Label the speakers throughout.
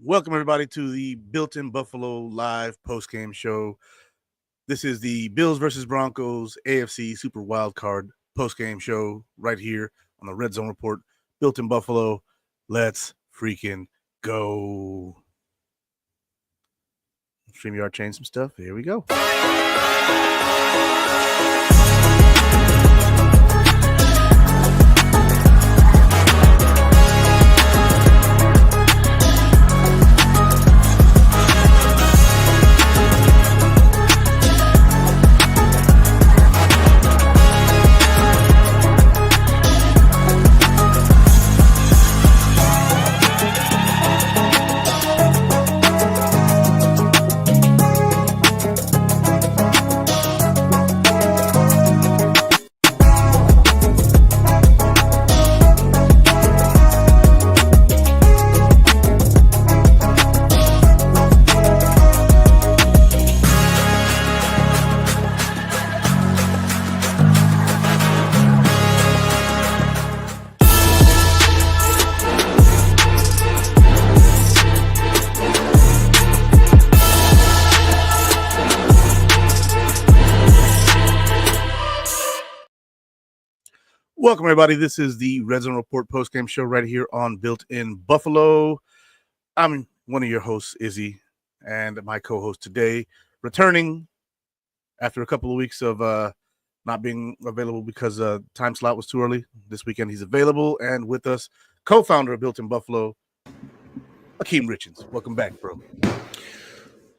Speaker 1: Welcome, everybody, to the Built-in Buffalo live post-game show. This is the Bills versus Broncos AFC Super Wildcard post-game show right here on the Redzone Report. Built-in Buffalo. Let's freaking go. StreamYard changed some stuff. Here we go. Welcome, everybody. This is the Redzone Report post-game show right here on Built-in Buffalo. I'm one of your hosts, Izzy, and my co-host today, returning after a couple of weeks of not being available because time slot was too early. This weekend he's available and with us, co-founder of Built-in Buffalo, Akeem Richards. Welcome back, bro.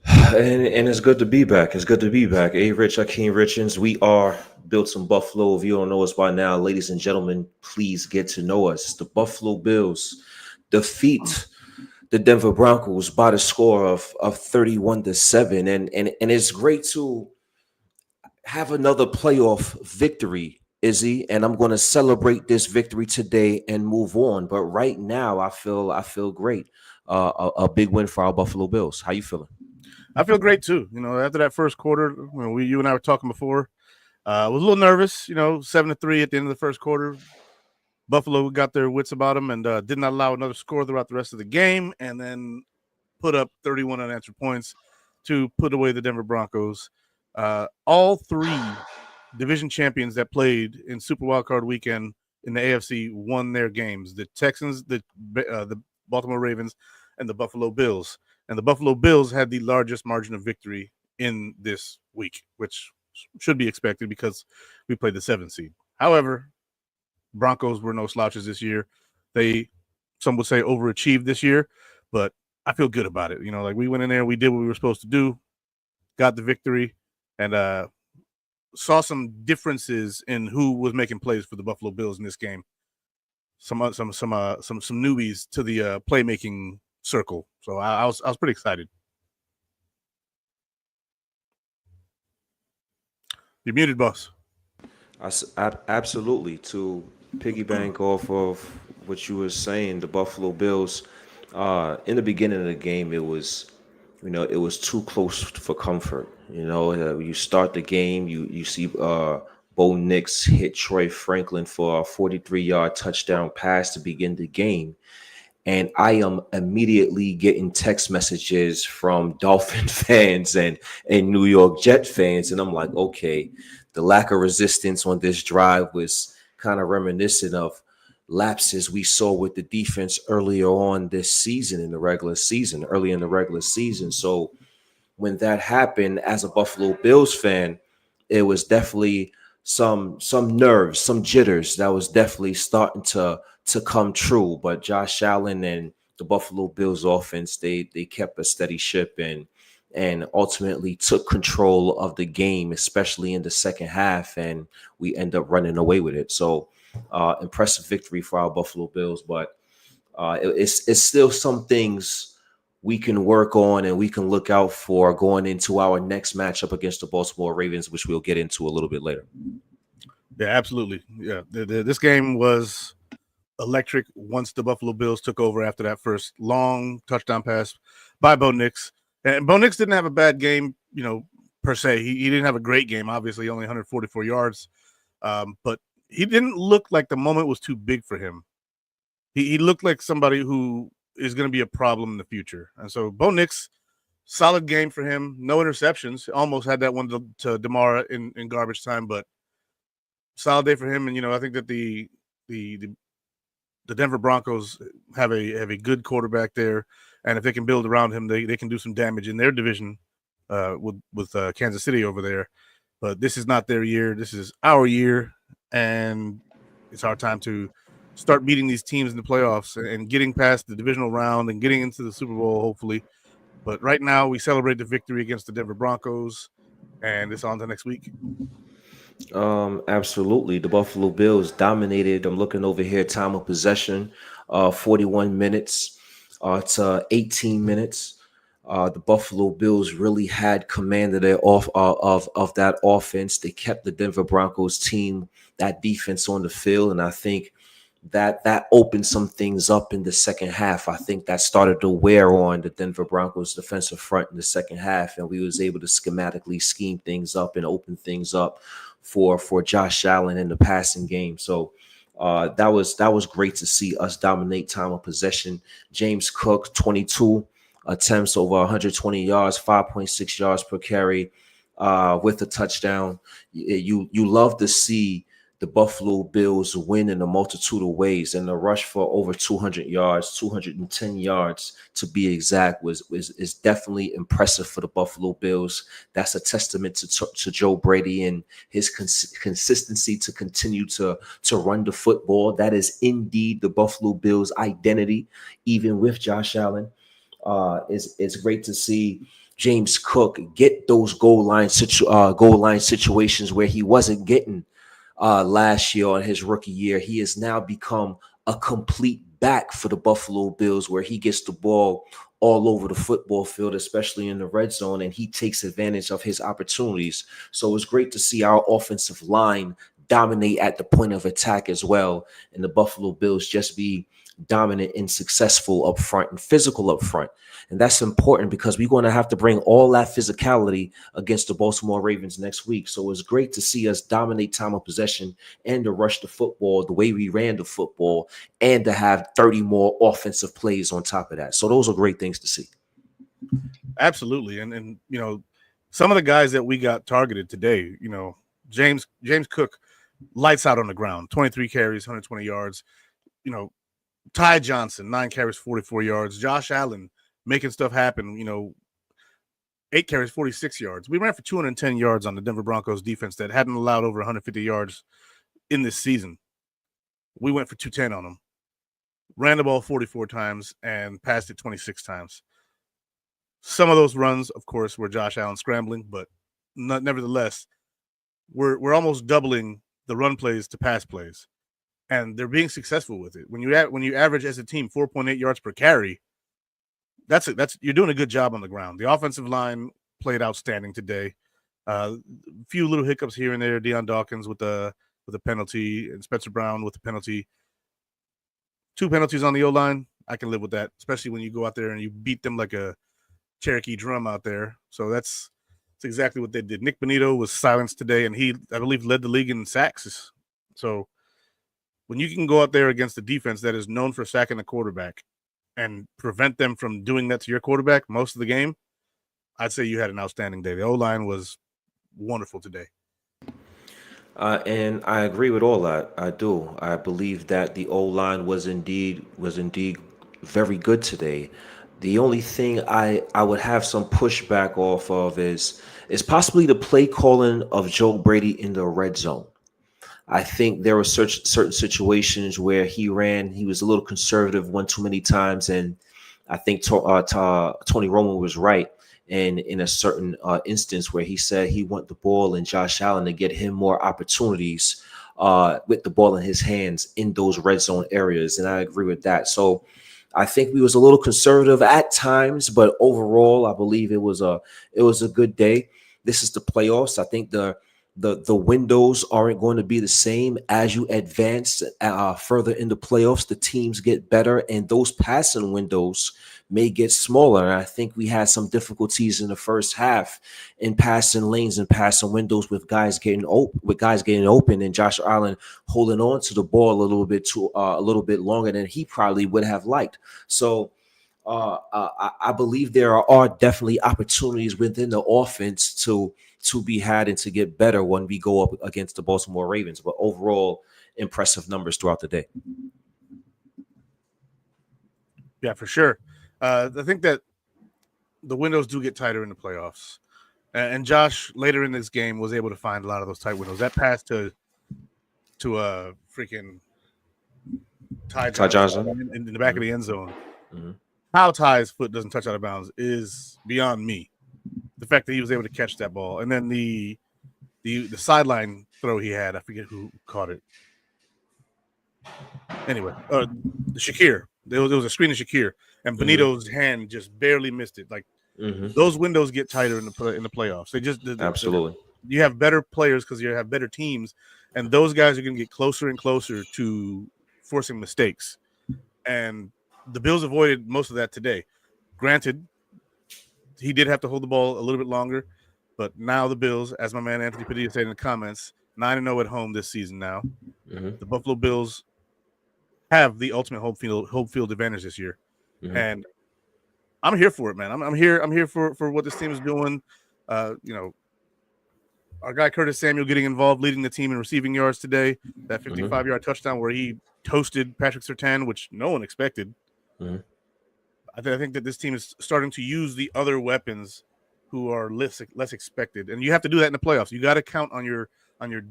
Speaker 2: And it's good to be back. It's good to be back. Rich, Akeem Richards. We are Built in Buffalo. If you don't know us by now, ladies and gentlemen, please get to know us. The Buffalo Bills defeat the Denver Broncos by the score of 31-7. And it's great to have another playoff victory, Izzy. And I'm going to celebrate this victory today and move on. But right now, I feel great. A big win for our Buffalo Bills. How you feeling?
Speaker 1: I feel great too. After that first quarter, you and I were talking before. I was a little nervous, 7-3 at the end of the first quarter. Buffalo got their wits about them and did not allow another score throughout the rest of the game, and then put up 31 unanswered points to put away the Denver Broncos. All three division champions that played in Super Wildcard weekend in the AFC won their games. The Texans, the Baltimore Ravens, and the Buffalo Bills. And the Buffalo Bills had the largest margin of victory in this week, which should be expected because we played the 7th seed. However, Broncos were no slouches this year. Some would say overachieved this year, but I feel good about it. We went in there, we did what we were supposed to do, got the victory, and saw some differences in who was making plays for the Buffalo Bills in this game. Some newbies to the playmaking circle. So I was pretty excited. You're muted, boss.
Speaker 2: Absolutely. To piggyback off of what you were saying, the Buffalo Bills, in the beginning of the game, it was too close for comfort. You start the game, you see Bo Nix hit Troy Franklin for a 43-yard touchdown pass to begin the game. And I am immediately getting text messages from Dolphin fans and New York Jet fans. And I'm like, okay, the lack of resistance on this drive was kind of reminiscent of lapses we saw with the defense earlier on this season early in the regular season. So when that happened, as a Buffalo Bills fan, it was definitely some nerves, some jitters that was definitely starting to come true. But Josh Allen and the Buffalo Bills offense, they kept a steady ship and ultimately took control of the game, especially in the second half, and we end up running away with it. So impressive victory for our Buffalo Bills, but it's still some things we can work on and we can look out for going into our next matchup against the Baltimore Ravens, which we'll get into a little bit later.
Speaker 1: Yeah, absolutely. Yeah, this game was electric once the Buffalo Bills took over after that first long touchdown pass by Bo Nix. And Bo Nix didn't have a bad game, per se. He didn't have a great game, obviously, only 144 yards. But he didn't look like the moment was too big for him. He looked like somebody who is going to be a problem in the future. And so Bo Nix, solid game for him. No interceptions. Almost had that one to DeMar in garbage time, but solid day for him. And I think that the Denver Broncos have a good quarterback there, and if they can build around him, they can do some damage in their division with Kansas City over there. But this is not their year. This is our year, and it's our time to start beating these teams in the playoffs and getting past the divisional round and getting into the Super Bowl, hopefully. But right now, we celebrate the victory against the Denver Broncos, and it's on to next week.
Speaker 2: Absolutely. The Buffalo Bills dominated. I'm looking over here, time of possession, 41 minutes to 18 minutes. The Buffalo Bills really had command of of that offense. They kept the Denver Broncos team, that defense on the field, and I think that opened some things up in the second half. I think that started to wear on the Denver Broncos defensive front in the second half, and we was able to schematically scheme things up and open things up for Josh Allen in the passing game. So that was great to see us dominate time of possession. James Cook, 22 attempts, over 120 yards, 5.6 yards per carry with a touchdown. You love to see the Buffalo Bills win in a multitude of ways, and the rush for over 200 yards, 210 yards to be exact, is definitely impressive for the Buffalo Bills. That's a testament to Joe Brady and his consistency to continue to run the football. That is indeed the Buffalo Bills' identity, even with Josh Allen. It's great to see James Cook get those goal line situations where he wasn't getting last year on his rookie year. He has now become a complete back for the Buffalo Bills, where he gets the ball all over the football field, especially in the red zone, and he takes advantage of his opportunities. So it's great to see our offensive line dominate at the point of attack as well, and the Buffalo Bills just be dominant and successful up front and physical up front. And that's important because we're going to have to bring all that physicality against the Baltimore Ravens next week. So it's great to see us dominate time of possession and to rush the football the way we ran the football, and to have 30 more offensive plays on top of that. So those are great things to see.
Speaker 1: Absolutely. And some of the guys that we got targeted today, James Cook, lights out on the ground, 23 carries, 120 yards. Ty Johnson, 9 carries, 44 yards. Josh Allen making stuff happen, 8 carries, 46 yards. We ran for 210 yards on the Denver Broncos defense that hadn't allowed over 150 yards in this season. We went for 210 on them. Ran the ball 44 times and passed it 26 times. Some of those runs, of course, were Josh Allen scrambling, but nevertheless, we're almost doubling the run plays to pass plays. And they're being successful with it. When you average as a team 4.8 yards per carry, that's you're doing a good job on the ground. The offensive line played outstanding today. A few little hiccups here and there. Deion Dawkins with a penalty, and Spencer Brown with the penalty. 2 penalties on the O-line. I can live with that, especially when you go out there and you beat them like a Cherokee drum out there. So that's exactly what they did. Nick Bonito was silenced today, and he, I believe, led the league in sacks. So when you can go out there against a defense that is known for sacking the quarterback and prevent them from doing that to your quarterback most of the game, I'd say you had an outstanding day. The O-line was wonderful today.
Speaker 2: And I agree with all that. I do. I believe that the O-line was indeed very good today. The only thing I would have some pushback off of is possibly the play calling of Joe Brady in the red zone. I think there were certain situations where he was a little conservative one too many times, and I think Tony Romo was right in a certain instance where he said he want the ball and Josh Allen to get him more opportunities with the ball in his hands in those red zone areas, and I agree with that. So I think we was a little conservative at times, but overall, I believe it was a good day. This is the playoffs. I think the windows aren't going to be the same as you advance further in the playoffs. The teams get better, and those passing windows may get smaller. And I think we had some difficulties in the first half in passing lanes and passing windows with guys getting open, and Josh Allen holding on to the ball a little bit longer than he probably would have liked. So I believe there are definitely opportunities within the offense to be had and to get better when we go up against the Baltimore Ravens. But overall, impressive numbers throughout the day.
Speaker 1: Yeah, for sure. I think that the windows do get tighter in the playoffs. And Josh, later in this game, was able to find a lot of those tight windows. That pass to freaking Ty Johnson in the back of the end zone.
Speaker 2: Mm-hmm.
Speaker 1: How Ty's foot doesn't touch out of bounds is beyond me. The fact that he was able to catch that ball. And then the sideline throw he had, I forget who caught it. Anyway, Shakir. There was a screen of Shakir, and Benito's hand just barely missed it. Like, those windows get tighter in the playoffs. They just
Speaker 2: absolutely.
Speaker 1: You have better players because you have better teams, and those guys are going to get closer and closer to forcing mistakes. And the Bills avoided most of that today. Granted, he did have to hold the ball a little bit longer, but now the Bills, as my man Anthony Padilla said in the comments, 9-0 at home this season now. The Buffalo Bills have the ultimate home field advantage this year. And I'm here for it, man. I'm here for what this team is doing. Our guy Curtis Samuel getting involved, leading the team in receiving yards today. That 55-yard touchdown where he toasted Patrick Surtain, which no one expected. I think that this team is starting to use the other weapons who are less expected, and you have to do that in the playoffs. You got to count on your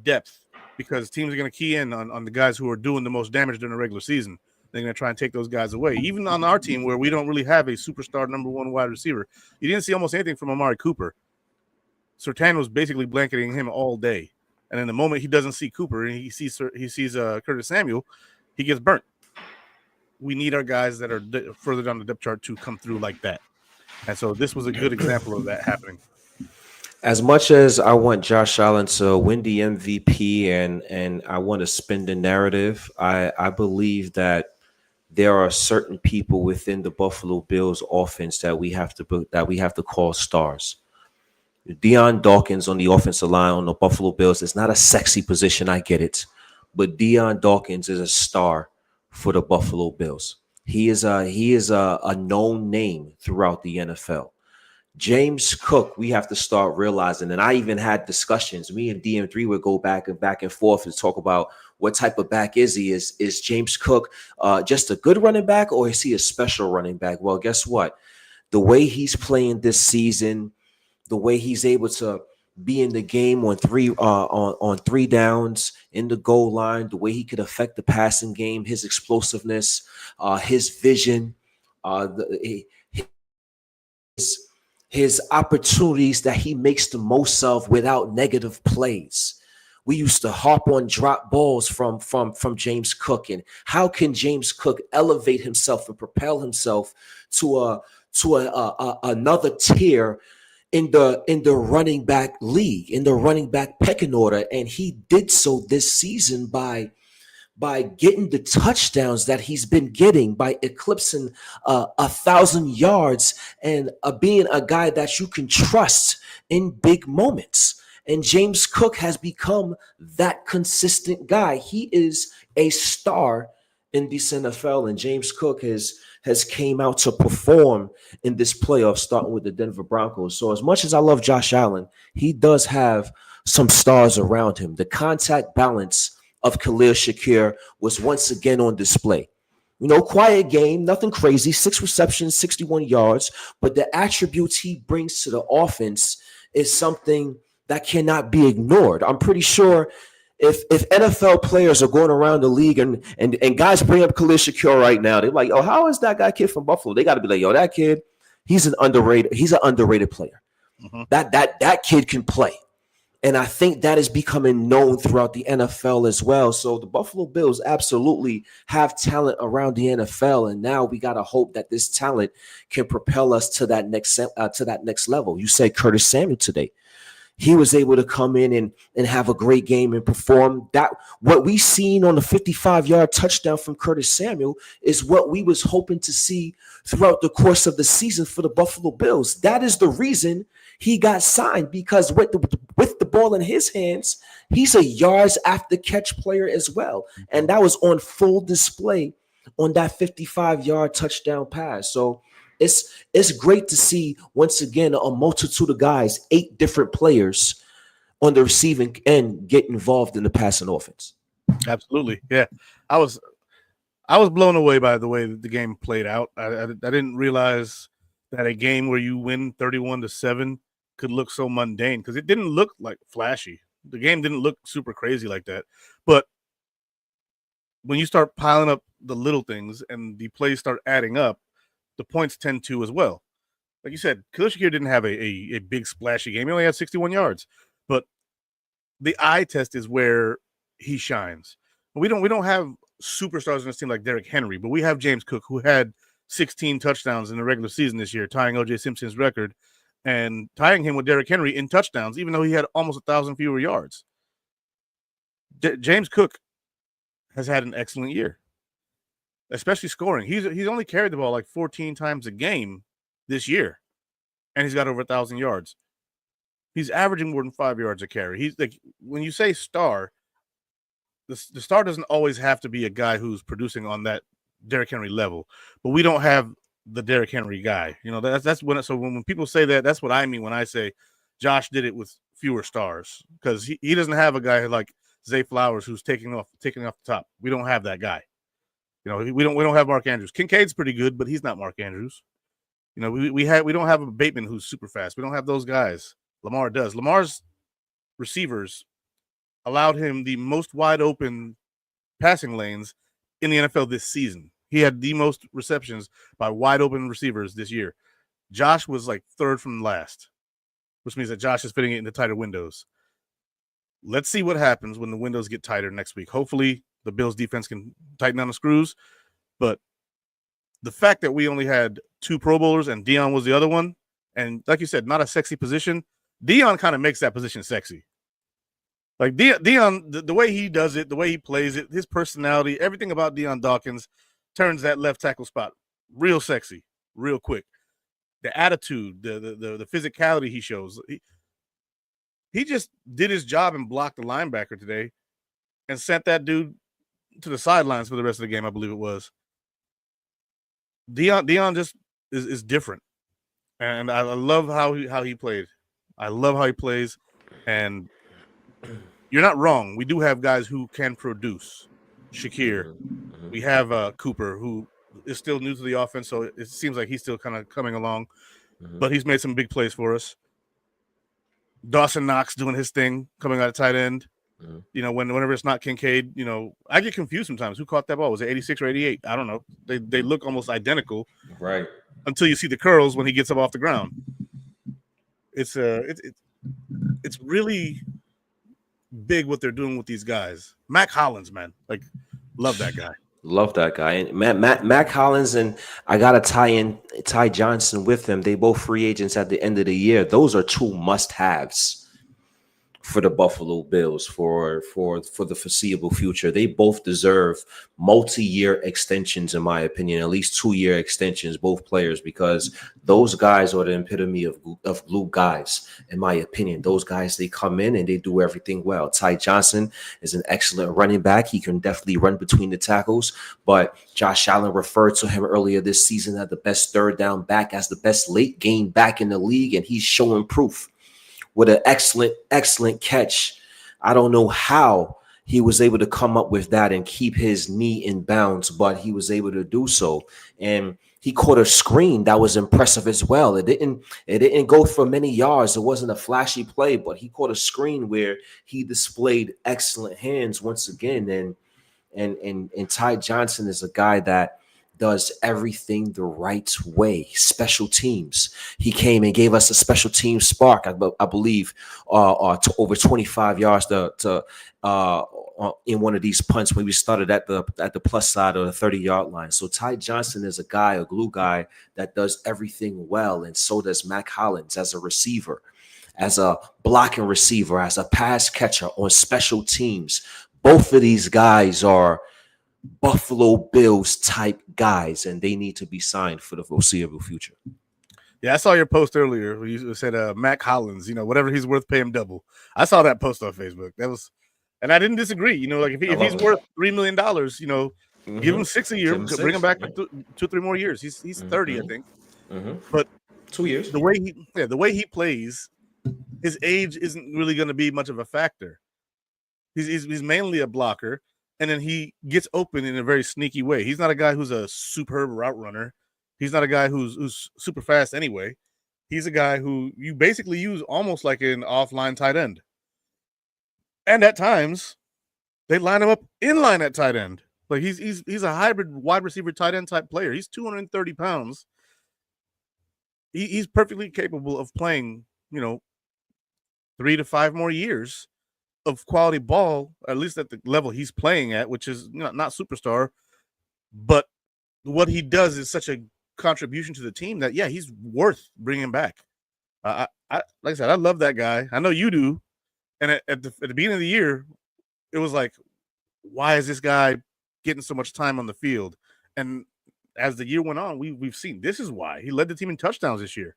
Speaker 1: depth because teams are going to key in on the guys who are doing the most damage during the regular season. They're going to try and take those guys away. Even on our team where we don't really have a superstar number one wide receiver, you didn't see almost anything from Amari Cooper. Surtain was basically blanketing him all day, and in the moment he doesn't see Cooper and he sees Curtis Samuel, he gets burnt. We need our guys that are further down the depth chart to come through like that, and so this was a good example of that happening.
Speaker 2: As much as I want Josh Allen to win the MVP and I want to spin the narrative, I believe that there are certain people within the Buffalo Bills offense that we have to call stars. Deion Dawkins on the offensive line on the Buffalo Bills. It's not a sexy position, I get it, but Deion Dawkins is a star for the Buffalo Bills. He is a known name throughout the NFL. James Cook, we have to start realizing, and I even had discussions. Me and DM3 would go back and forth and talk about what type of back is he. Is James Cook just a good running back, or is he a special running back? Well, guess what? The way he's playing this season, the way he's able to be in the game on three downs in the goal line, the way he could affect the passing game, his explosiveness, his vision, his opportunities that he makes the most of without negative plays. We used to harp on drop balls from James Cook, and how can James Cook elevate himself and propel himself to another tier in the running back league, in the running back pecking order? And he did so this season by getting the touchdowns that he's been getting, by eclipsing 1,000 yards and being a guy that you can trust in big moments. And James Cook has become that consistent guy. He is a star in this NFL, and James Cook has came out to perform in this playoff, starting with the Denver Broncos. So as much as I love Josh Allen, he does have some stars around him. The contact balance of Khalil Shakir was once again on display. Quiet game, nothing crazy, 6 receptions, 61 yards, but the attributes he brings to the offense is something that cannot be ignored. I'm pretty sure if NFL players are going around the league and guys bring up Khalil Shakir right now, they're like, oh, how is that guy kid from Buffalo? They got to be like, yo, that kid, he's an underrated player. That kid can play. And I think that is becoming known throughout the NFL as well. So the Buffalo Bills absolutely have talent around the NFL, and now we got to hope that this talent can propel us to that next level. You said Curtis Samuel today. He was able to come in and have a great game and perform. That what we seen on the 55-yard touchdown from Curtis Samuel is what we was hoping to see throughout the course of the season for the Buffalo Bills. That is the reason he got signed, because with the ball in his hands, he's a yards after catch player as well. And that was on full display on that 55-yard touchdown pass. So it's great to see once again a multitude of guys, 8 different players on the receiving end get involved in the passing offense.
Speaker 1: Absolutely, yeah. I was blown away by the way that the game played out. I didn't realize that a game where you win 31-7 could look so mundane, because it didn't look like flashy. The game didn't look super crazy like that. But when you start piling up the little things and the plays start adding up, the points tend to as well. Like you said, Khalil Shakir didn't have a big splashy game. He only had 61 yards. But the eye test is where he shines. We don't have superstars in this team like Derrick Henry, but we have James Cook, who had 16 touchdowns in the regular season this year, tying O.J. Simpson's record, and tying him with Derrick Henry in touchdowns, even though he had almost 1,000 fewer yards. James Cook has had an excellent year, especially scoring. He's only carried the ball like 14 times a game this year, and he's got over 1,000 yards. He's averaging more than 5 yards a carry. He's like, when you say star, the star doesn't always have to be a guy who's producing on that Derrick Henry level, but we don't have the Derrick Henry guy. You know, that's when. So when people say that, that's what I mean when I say Josh did it with fewer stars, because he doesn't have a guy like Zay Flowers who's taking off the top. We don't have that guy. You know, we don't have Mark Andrews. Kincaid's pretty good, but he's not Mark Andrews. You know, we don't have a Bateman who's super fast. We don't have those guys. Lamar does. Lamar's receivers allowed him the most wide open passing lanes in the NFL this season. He had the most receptions by wide open receivers this year. Josh was like third from last, which means that Josh is fitting it into tighter windows. Let's see what happens when the windows get tighter next week. Hopefully the Bills defense can tighten down the screws, but the fact that we only had 2 Pro Bowlers and Dion was the other one, and like you said, not a sexy position, Dion kind of makes that position sexy. Like Dion, the way he does it, the way he plays it, his personality, everything about Dion Dawkins turns that left tackle spot real sexy, real quick. The attitude, the physicality he shows. He just did his job and blocked the linebacker today and sent that dude to the sidelines for the rest of the game, I believe it was. Dion just is different. And I love how he played. I love how he plays. And you're not wrong. We do have guys who can produce. Shakir. We have Cooper, who is still new to the offense, so it seems like he's still kind of coming along. But he's made some big plays for us. Dawson Knox doing his thing, coming out of tight end. You know, whenever it's not Kincaid, you know, I get confused sometimes. Who caught that ball? Was it 86 or 88? I don't know. They look almost identical.
Speaker 2: Right.
Speaker 1: Until you see the curls when he gets up off the ground. It's really big what they're doing with these guys. Mac Hollins, man. Like, love that guy.
Speaker 2: Love that guy. And Mac Hollins, and I got to tie in Ty Johnson with him. They both free agents at the end of the year. Those are 2 must-haves for the Buffalo Bills for the foreseeable future. They both deserve multi-year extensions, in my opinion, at least 2-year extensions, both players, because those guys are the epitome of glue guys, in my opinion. Those guys, they come in and they do everything well. Ty Johnson is an excellent running back. He can definitely run between the tackles, but Josh Allen referred to him earlier this season as the best third down back, as the best late game back in the league, and he's showing proof with an excellent catch. I don't know how he was able to come up with that and keep his knee in bounds, but he was able to do so. And he caught a screen that was impressive as well. It didn't go for many yards. It wasn't a flashy play, but he caught a screen where he displayed excellent hands once again. And Ty Johnson is a guy that does everything the right way. Special teams. He came and gave us a special team spark, I believe, to over 25 yards in one of these punts when we started at the plus side of the 30-yard line. So Ty Johnson is a guy, a glue guy, that does everything well, and so does Mac Hollins as a receiver, as a blocking receiver, as a pass catcher on special teams. Both of these guys are Buffalo Bills type guys, and they need to be signed for the foreseeable future.
Speaker 1: Yeah, I saw your post earlier where you said Mac Hollins, you know, whatever he's worth, pay him double. I saw that post on Facebook. And I didn't disagree. You know, like if he's worth $3 million, you know, Give him 6 a year.
Speaker 2: Give him
Speaker 1: Bring him
Speaker 2: 6.
Speaker 1: back
Speaker 2: Yeah.
Speaker 1: for 2-3 more years. He's 30, I think.
Speaker 2: Mm-hmm.
Speaker 1: But
Speaker 2: 2 years.
Speaker 1: the way he plays, his age isn't really going to be much of a factor. He's mainly a blocker, and then he gets open in a very sneaky way. He's not a guy who's a superb route runner. He's not a guy who's super fast anyway. He's a guy who you basically use almost like an offline tight end. And at times, they line him up in line at tight end. Like he's a hybrid wide receiver tight end type player. He's 230 pounds. He's perfectly capable of playing, 3 to 5 more years of quality ball, at least at the level he's playing at, which is not superstar. But what he does is such a contribution to the team that, yeah, he's worth bringing back. I like I said, I love that guy. I know you do. And at the beginning of the year, it was like, why is this guy getting so much time on the field? And as the year went on, we've seen this is why. He led the team in touchdowns this year.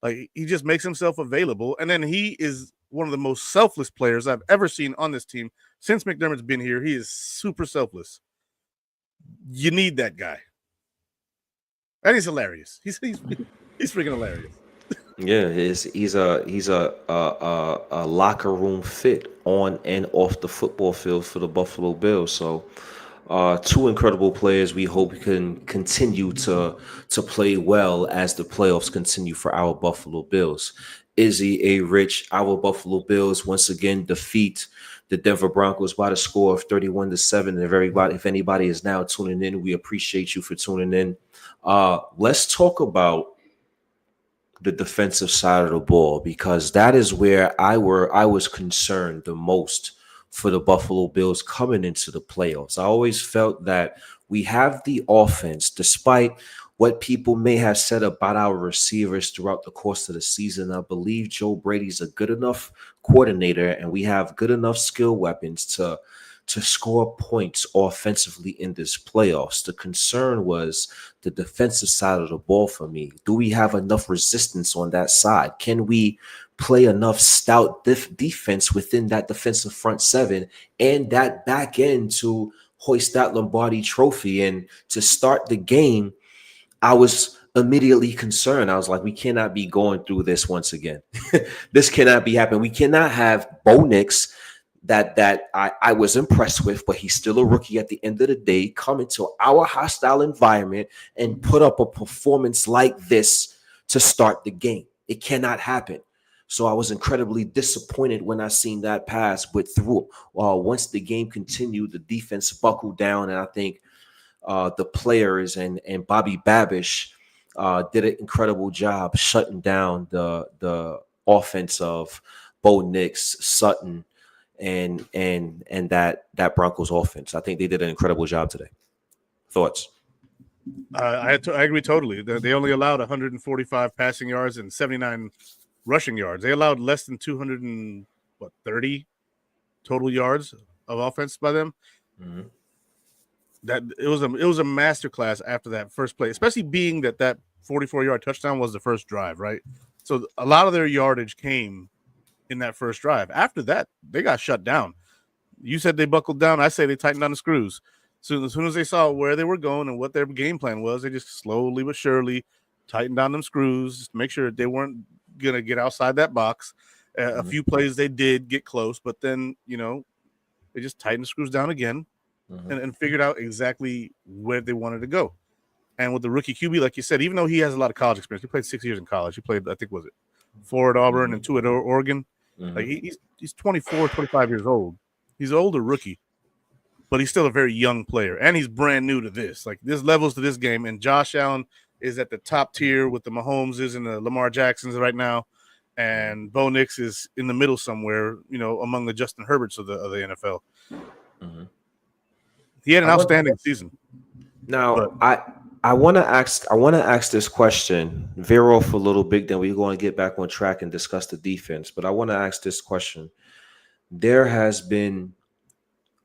Speaker 1: Like, he just makes himself available. And then he is one of the most selfless players I've ever seen on this team. Since McDermott's been here, he is super selfless. You need that guy. And he's hilarious. He's freaking hilarious.
Speaker 2: Yeah, he's a locker room fit on and off the football field for the Buffalo Bills. So, two incredible players. We hope can continue to play well as the playoffs continue for our Buffalo Bills. Izzy A. Rich, our Buffalo Bills once again defeat the Denver Broncos by the score of 31-7. And if anybody is now tuning in, we appreciate you for tuning in. Let's talk about the defensive side of the ball, because that is where I was concerned the most for the Buffalo Bills coming into the playoffs. I always felt that we have the offense, despite what people may have said about our receivers throughout the course of the season. I believe Joe Brady's a good enough coordinator, and we have good enough skill weapons to score points offensively in this playoffs. The concern was the defensive side of the ball for me. Do we have enough resistance on that side? Can we play enough stout defense within that defensive front seven and that back end to hoist that Lombardi trophy? And to start the game, I was immediately concerned. I was like, we cannot be going through this once again. This cannot be happening. We cannot have Bo Nix, that I was impressed with, but he's still a rookie at the end of the day, come into our hostile environment and put up a performance like this to start the game. It cannot happen. So I was incredibly disappointed when I seen that pass, but once the game continued, the defense buckled down, and I think the players and Bobby Babish did an incredible job shutting down the offense of Bo Nix, Sutton, and that Broncos offense. I think they did an incredible job today. Thoughts?
Speaker 1: I agree totally. They only allowed 145 passing yards and 79 rushing yards. They allowed less than 230 total yards of offense by them. Mm-hmm. That it was a masterclass after that first play, especially being that 44-yard touchdown was the first drive, right? So a lot of their yardage came in that first drive. After that, they got shut down. You said they buckled down. I say they tightened down the screws. So as soon as they saw where they were going and what their game plan was, they just slowly but surely tightened down them screws to make sure they weren't going to get outside that box. A few plays they did get close, but then, they just tightened the screws down again and figured out exactly where they wanted to go. And with the rookie QB, like you said, even though he has a lot of college experience, he played 6 years in college. He played, I think, was it 4 at Auburn and 2 at Oregon. Like he's 24, 25 years old. He's an older rookie, but he's still a very young player, and he's brand new to this. Like, there's levels to this game, and Josh Allen is at the top tier with the Mahomeses and the Lamar Jacksons right now, and Bo Nix is in the middle somewhere, among the Justin Herberts of the NFL. Mm-hmm. He had an outstanding season.
Speaker 2: Now, I want to ask this question, veer off a little bit, then we're going to get back on track and discuss the defense. But I want to ask this question. There has been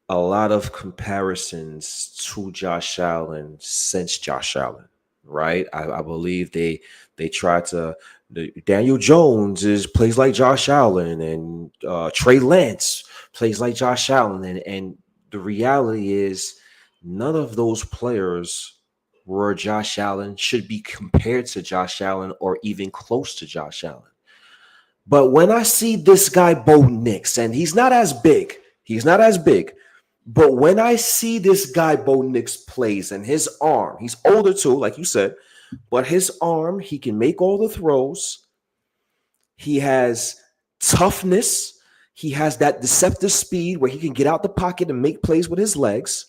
Speaker 2: a lot of comparisons to Josh Allen since Josh Allen, right? I believe they tried to. Daniel Jones plays like Josh Allen, and Trey Lance plays like Josh Allen, and the reality is none of those players were Josh Allen, should be compared to Josh Allen or even close to Josh Allen. But when I see this guy, Bo Nix, and he's not as big, but when I see this guy, Bo Nix, plays and his arm, he's older too, like you said, but his arm, he can make all the throws. He has toughness. He has that deceptive speed where he can get out the pocket and make plays with his legs.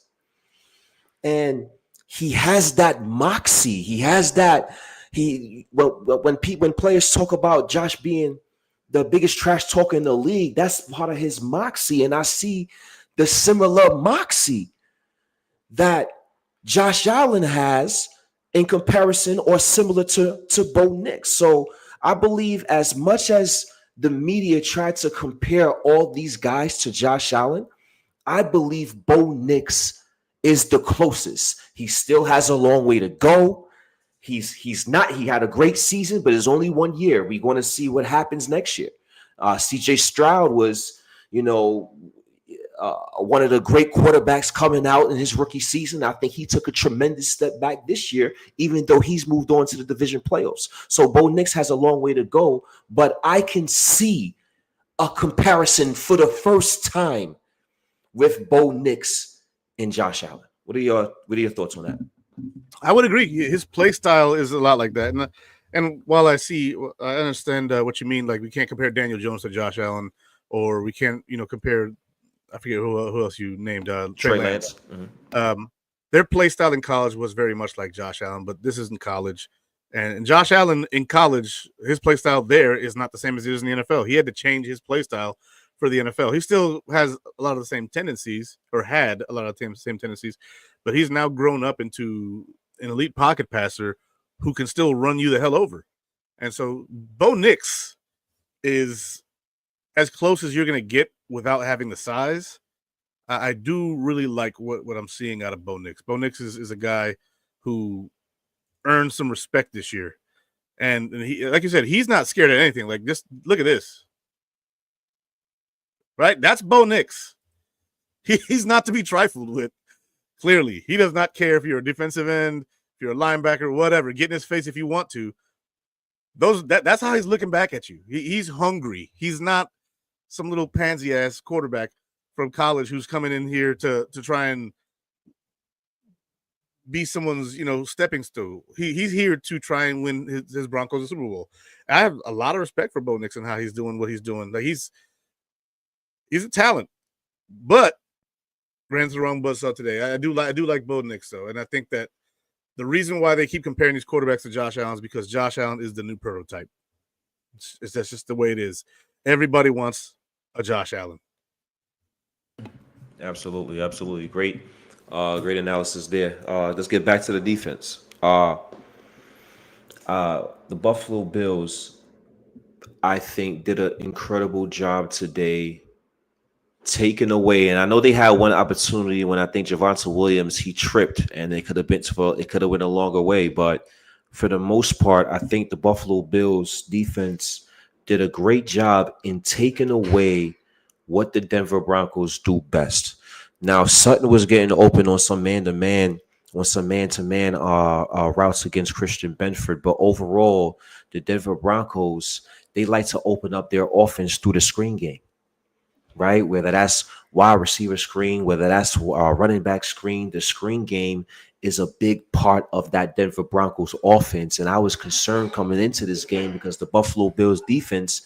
Speaker 2: And he has that moxie. He has that. When players talk about Josh being the biggest trash talker in the league, that's part of his moxie. And I see the similar moxie that Josh Allen has in comparison or similar to Bo Nix. So I believe as much as the media tried to compare all these guys to Josh Allen, I believe Bo Nix is the closest. He still has a long way to go. He had a great season, but it's only 1 year. We're going to see what happens next year. CJ Stroud was, one of the great quarterbacks coming out in his rookie season. I think he took a tremendous step back this year, even though he's moved on to the division playoffs. So Bo Nix has a long way to go, but I can see a comparison for the first time with Bo Nix and Josh Allen. What are your thoughts on that?
Speaker 1: I would agree. His play style is a lot like that. And while I understand what you mean, like we can't compare Daniel Jones to Josh Allen, or we can't, compare, I forget who else you named, Trey Lance. Mm-hmm. Their play style in college was very much like Josh Allen, but this isn't college. And Josh Allen in college, his play style there is not the same as it is in the NFL. He had to change his play style for the NFL. He still has a lot of the same tendencies, or had a lot of the same tendencies, but he's now grown up into an elite pocket passer who can still run you the hell over. And so Bo Nix is as close as you're going to get without having the size. I do really like what I'm seeing out of Bo Nix. Bo Nix is a guy who earned some respect this year. And he, like you said, he's not scared of anything. Like, just look at this. Right? That's Bo Nix. He's not to be trifled with. Clearly, he does not care if you're a defensive end, if you're a linebacker, whatever. Get in his face if you want to. That's how he's looking back at you. He's hungry. He's not some little pansy ass quarterback from college who's coming in here to try and be someone's stepping stool. He's here to try and win his Broncos a Super Bowl. I have a lot of respect for Bo Nix and how he's doing what he's doing. Like he's a talent, but ran the wrong buzzsaw today. I do like Bo Nix though, and I think that the reason why they keep comparing these quarterbacks to Josh Allen is because Josh Allen is the new prototype. That's just the way it is. Everybody wants a Josh Allen.
Speaker 2: Absolutely. Great analysis there. Let's get back to the defense. The Buffalo Bills, I think, did an incredible job today taking away, and I know they had one opportunity when I think Javonte Williams, he tripped and it could have went a longer way, but for the most part, I think the Buffalo Bills defense did a great job in taking away what the Denver Broncos do best. Now, Sutton was getting open on some man-to-man, routes against Christian Benford, but overall, the Denver Broncos, they like to open up their offense through the screen game. Right? Whether that's wide receiver screen, whether that's running back screen, the screen game is a big part of that Denver Broncos offense. And I was concerned coming into this game because the Buffalo Bills defense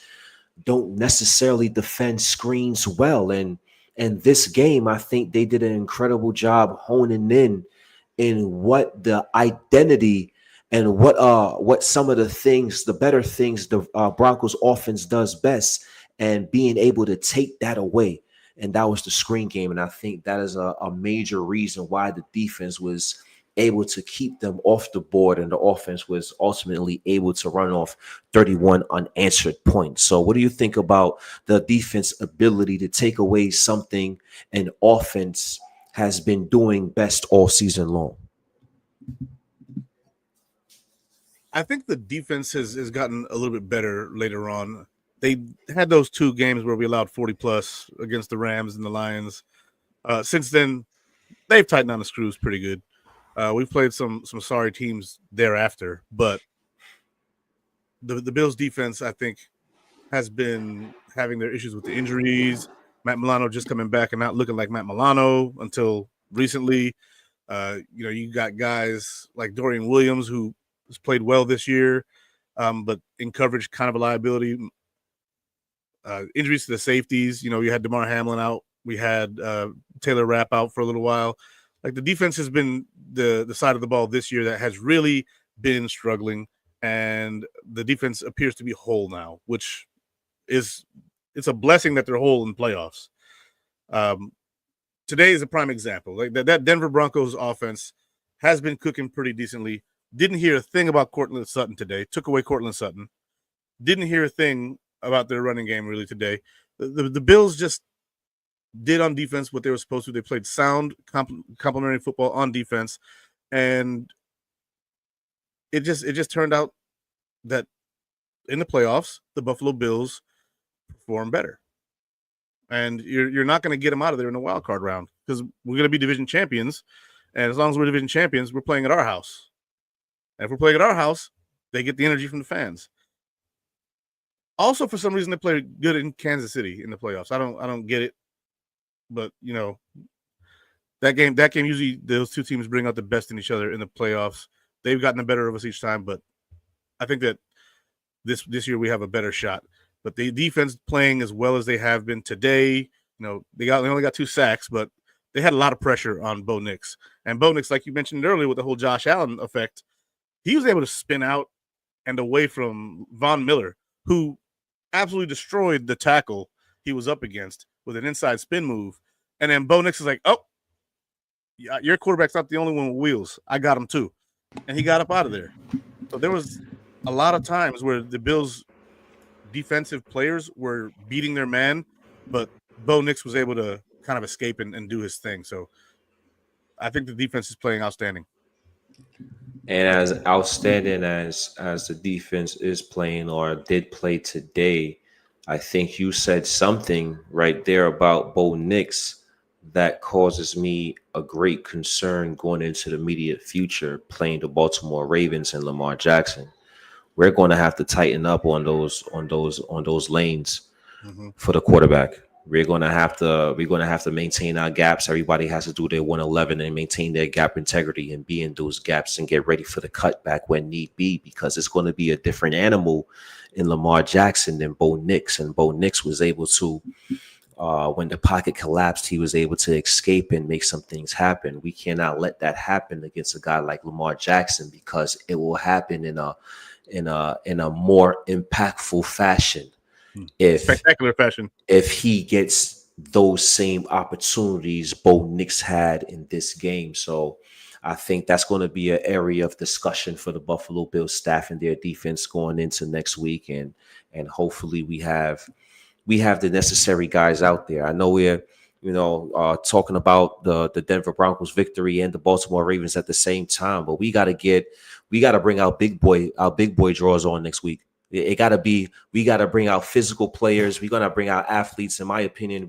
Speaker 2: don't necessarily defend screens well. And this game, I think they did an incredible job honing in what the identity and what some of the better things the Broncos offense does best, and being able to take that away. And that was the screen game. And I think that is a major reason why the defense was able to keep them off the board, and the offense was ultimately able to run off 31 unanswered points. So what do you think about the defense ability to take away something an offense has been doing best all season long?
Speaker 1: I think the defense has gotten a little bit better later on. They had those two games where we allowed 40 plus against the Rams and the Lions. Since then, they've tightened down the screws pretty good. We've played some sorry teams thereafter, but the Bills defense, I think, has been having their issues with the injuries. Matt Milano just coming back and not looking like Matt Milano until recently. You got guys like Dorian Williams who has played well this year, but in coverage, kind of a liability. Injuries to the safeties. You had DeMar Hamlin out. We had Taylor Rapp out for a little while. Like the defense has been the side of the ball this year that has really been struggling, and the defense appears to be whole now, which it's a blessing that they're whole in playoffs. Today is a prime example. Like that Denver Broncos offense has been cooking pretty decently. Didn't hear a thing about Cortland Sutton today. Took away Cortland Sutton. Didn't hear a thing about their running game really today. The Bills just did on defense what they were supposed to. They played sound complementary football on defense, and it just turned out that in the playoffs, the Buffalo Bills perform better. And you're not going to get them out of there in the wild card round because we're going to be division champions. And as long as we're division champions, we're playing at our house. And if we're playing at our house, they get the energy from the fans. Also, for some reason, they play good in Kansas City in the playoffs. I don't get it. But, that game usually those two teams bring out the best in each other in the playoffs. They've gotten the better of us each time, but I think that this year we have a better shot. But the defense playing as well as they have been today, they only got 2 sacks, but they had a lot of pressure on Bo Nix. And Bo Nix, like you mentioned earlier with the whole Josh Allen effect, he was able to spin out and away from Von Miller, who absolutely destroyed the tackle he was up against with an inside spin move. And then Bo Nix is like, oh, your quarterback's not the only one with wheels. I got him too. And he got up out of there. So there was a lot of times where the Bills' defensive players were beating their man, but Bo Nix was able to kind of escape and do his thing. So I think the defense is playing outstanding.
Speaker 2: And as outstanding as the defense is playing or did play today, I think you said something right there about Bo Nix that causes me a great concern going into the immediate future playing the Baltimore Ravens and Lamar Jackson. We're going to have to tighten up on those lanes for the quarterback. We're going to have to maintain our gaps. Everybody has to do their 111 and maintain their gap integrity and be in those gaps and get ready for the cutback when need be, because it's going to be a different animal in Lamar Jackson than Bo Nix. And Bo Nix was able to, when the pocket collapsed, he was able to escape and make some things happen. We cannot let that happen against a guy like Lamar Jackson, because it will happen in a more impactful fashion.
Speaker 1: Spectacular fashion.
Speaker 2: If he gets those same opportunities Bo Nix had in this game. So I think that's going to be an area of discussion for the Buffalo Bills staff and their defense going into next week. And hopefully we have the necessary guys out there. I know we're, talking about the Denver Broncos victory and the Baltimore Ravens at the same time, but we got to bring our big boy drawers on next week. We got to bring out physical players. We're going to bring out athletes. In my opinion,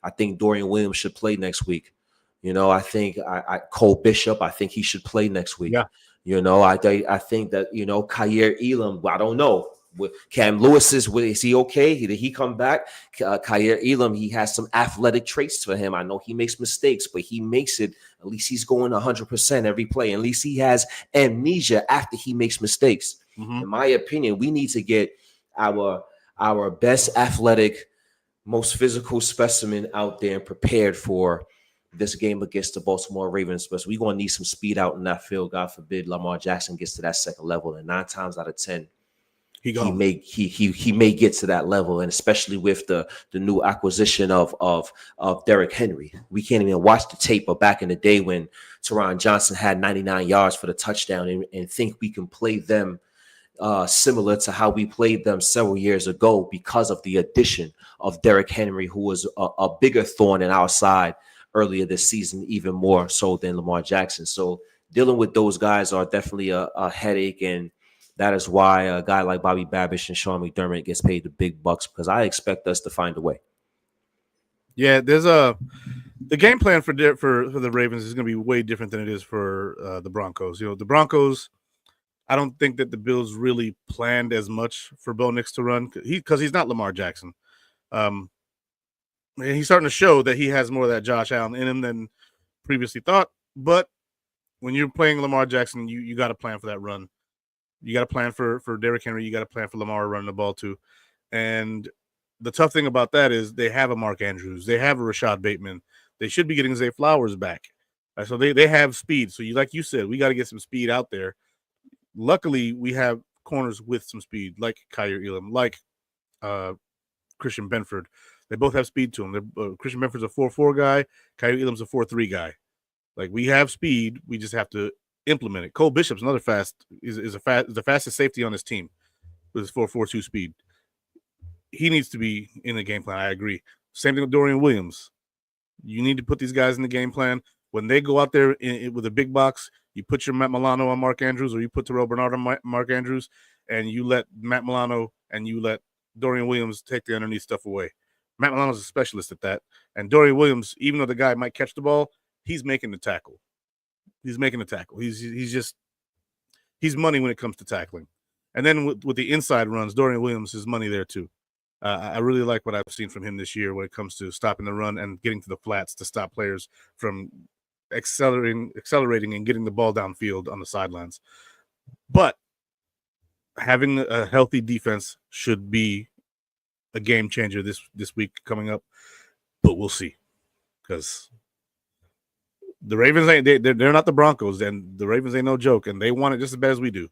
Speaker 2: I think Dorian Williams should play next week. I think Cole Bishop, I think he should play next week.
Speaker 1: Yeah.
Speaker 2: I think that, Kyer Elam, I don't know. Cam Lewis is he okay? Did he come back? Kyer Elam, he has some athletic traits to him. I know he makes mistakes, but he makes it. At least he's going 100% every play. At least he has amnesia after he makes mistakes. In my opinion, we need to get our best athletic, most physical specimen out there and prepared for this game against the Baltimore Ravens. But we're going to need some speed out in that field. God forbid Lamar Jackson gets to that second level, and 9 times out of 10, he may get to that level, and especially with the new acquisition of Derrick Henry. We can't even watch the tape of back in the day when Teron Johnson had 99 yards for the touchdown and think we can play them similar to how we played them several years ago because of the addition of Derrick Henry, who was a bigger thorn in our side earlier this season, even more so than Lamar Jackson. So dealing with those guys are definitely a headache, and that is why a guy like Bobby Babish and Sean McDermott gets paid the big bucks, because I expect us to find a way.
Speaker 1: Yeah, The game plan for the Ravens is going to be way different than it is for the Broncos. The Broncos, I don't think that the Bills really planned as much for Bo Nix to run because he's not Lamar Jackson. And he's starting to show that he has more of that Josh Allen in him than previously thought. But when you're playing Lamar Jackson, you got to plan for that run. You got to plan for Derrick Henry. You got to plan for Lamar running the ball too. And the tough thing about that is they have a Mark Andrews. They have a Rashad Bateman. They should be getting Zay Flowers back. So they have speed. So like you said, we got to get some speed out there. Luckily, we have corners with some speed, like Kyer Elam, like Christian Benford. They both have speed to them. Christian Benford's a 4.4 guy. Kyer Elam's a 4.3 guy. Like, we have speed. We just have to implement it. Cole Bishop's another is the fastest safety on his team with his 4.42 speed. He needs to be in the game plan. I agree. Same thing with Dorian Williams. You need to put these guys in the game plan. When they go out there with a big box, you put your Matt Milano on Mark Andrews, or you put Terrell Bernard on Mark Andrews, and you let Matt Milano and you let Dorian Williams take the underneath stuff away. Matt Milano's a specialist at that. And Dorian Williams, even though the guy might catch the ball, he's making the tackle. He's money when it comes to tackling. And then with the inside runs, Dorian Williams is money there too. I really like what I've seen from him this year when it comes to stopping the run and getting to the flats to stop players from accelerating and getting the ball downfield on the sidelines. But having a healthy defense should be a game changer this week coming up. But we'll see, because the Ravens they're not the Broncos, and the Ravens ain't no joke, and they want it just as bad as we do.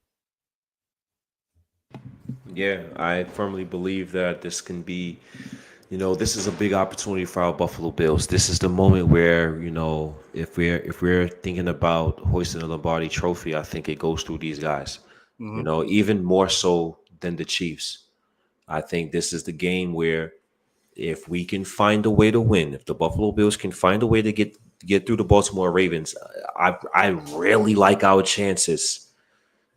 Speaker 2: Yeah, I firmly believe that this can be, this is a big opportunity for our Buffalo Bills. This is the moment where, if we're thinking about hoisting the Lombardi Trophy, I think it goes through these guys. Mm-hmm. Even more so than the Chiefs. I think this is the game where, if we can find a way to win, if the Buffalo Bills can find a way to get through the Baltimore Ravens, I really like our chances